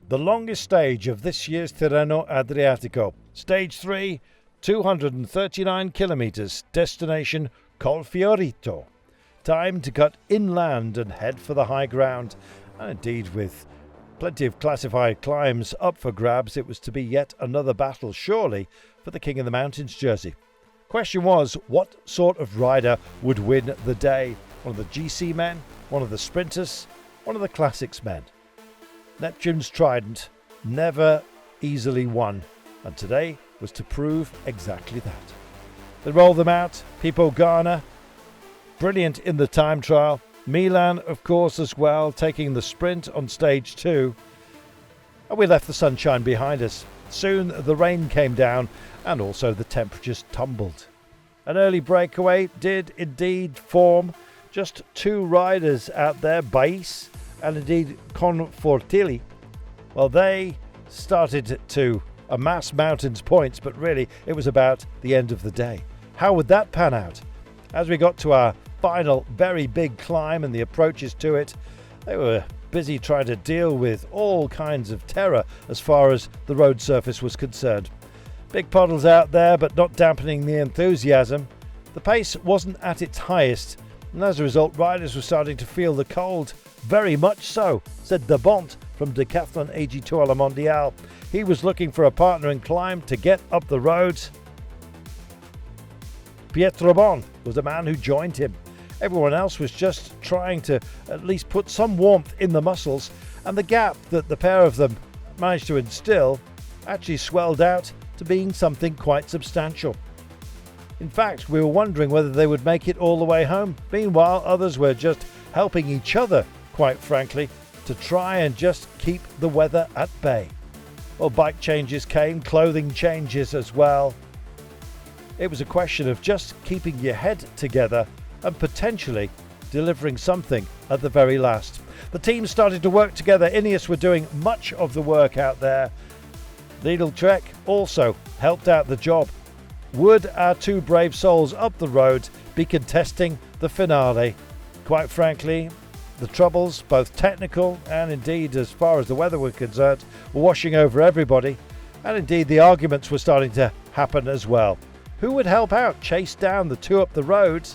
the longest stage of this year's Tirreno-Adriatico. Stage 3, 239 kilometres, destination Colfiorito. Time to cut inland and head for the high ground, and indeed with plenty of classified climbs up for grabs, it was to be yet another battle, surely, for the King of the Mountains jersey. Question was, what sort of rider would win the day? One of the GC men, one of the sprinters, one of the classics men. Neptune's Trident never easily won, and today was to prove exactly that. They rolled them out. Filippo Ganna, brilliant in the time trial. Milan, of course, as well, taking the sprint on stage 2. And we left the sunshine behind us. Soon the rain came down and also the temperatures tumbled. An early breakaway did indeed form. Just 2 riders out there, Bais and indeed Confortilli. Well, they started to amass mountains points, but really it was about the end of the day. How would that pan out? As we got to our final very big climb and the approaches to it, they were busy trying to deal with all kinds of terror as far as the road surface was concerned. Big puddles out there, but not dampening the enthusiasm. The pace wasn't at its highest, and as a result, riders were starting to feel the cold. Very much so, said De Bont from Decathlon AG Tour La Mondiale. He was looking for a partner in climb to get up the roads. Pietro Bon was the man who joined him. Everyone else was just trying to at least put some warmth in the muscles, and the gap that the pair of them managed to instill actually swelled out to being something quite substantial. In fact, we were wondering whether they would make it all the way home. Meanwhile, others were just helping each other, quite frankly, to try and just keep the weather at bay. Well, bike changes came, clothing changes as well. It was a question of just keeping your head together and potentially delivering something at the very last. The team started to work together. Ineos were doing much of the work out there. Lidl Trek also helped out the job. Would our 2 brave souls up the road be contesting the finale? Quite frankly, the troubles, both technical and indeed as far as the weather was concerned, were washing over everybody, and indeed the arguments were starting to happen as well. Who would help out, chase down the 2 up the road?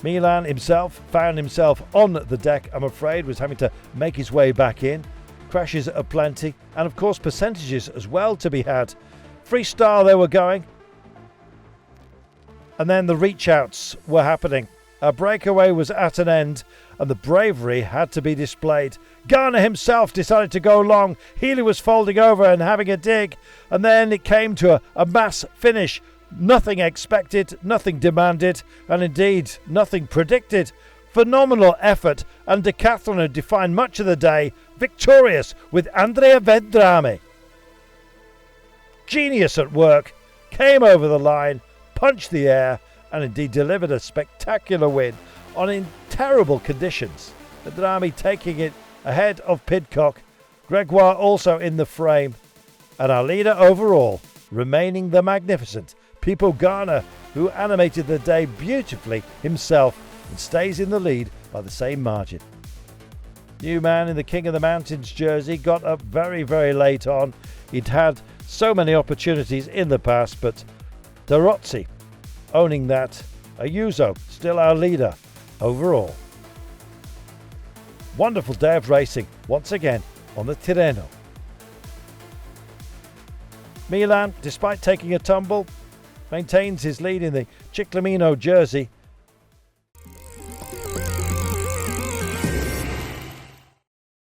Milan himself found himself on the deck, I'm afraid, was having to make his way back in. Crashes aplenty, and of course percentages as well to be had. Freestyle they were going. And then the reach outs were happening. A breakaway was at an end, and the bravery had to be displayed. Garner himself decided to go long. Healy was folding over and having a dig, and then it came to a mass finish. Nothing expected, nothing demanded, and indeed nothing predicted. Phenomenal effort, and Decathlon had defined much of the day, victorious with Andrea Vendrame. Genius at work, came over the line, punched the air, and indeed delivered a spectacular win in terrible conditions. Vendrame taking it ahead of Pidcock, Gregoire also in the frame, and our leader overall remaining the magnificent Filippo Ganna, who animated the day beautifully himself and stays in the lead by the same margin. New man in the King of the Mountains jersey got up very, very late on. He'd had so many opportunities in the past, but Derozzi owning that. Ayuso still our leader overall. Wonderful day of racing once again on the Tirreno. Milan, despite taking a tumble, maintains his lead in the Ciclamino jersey,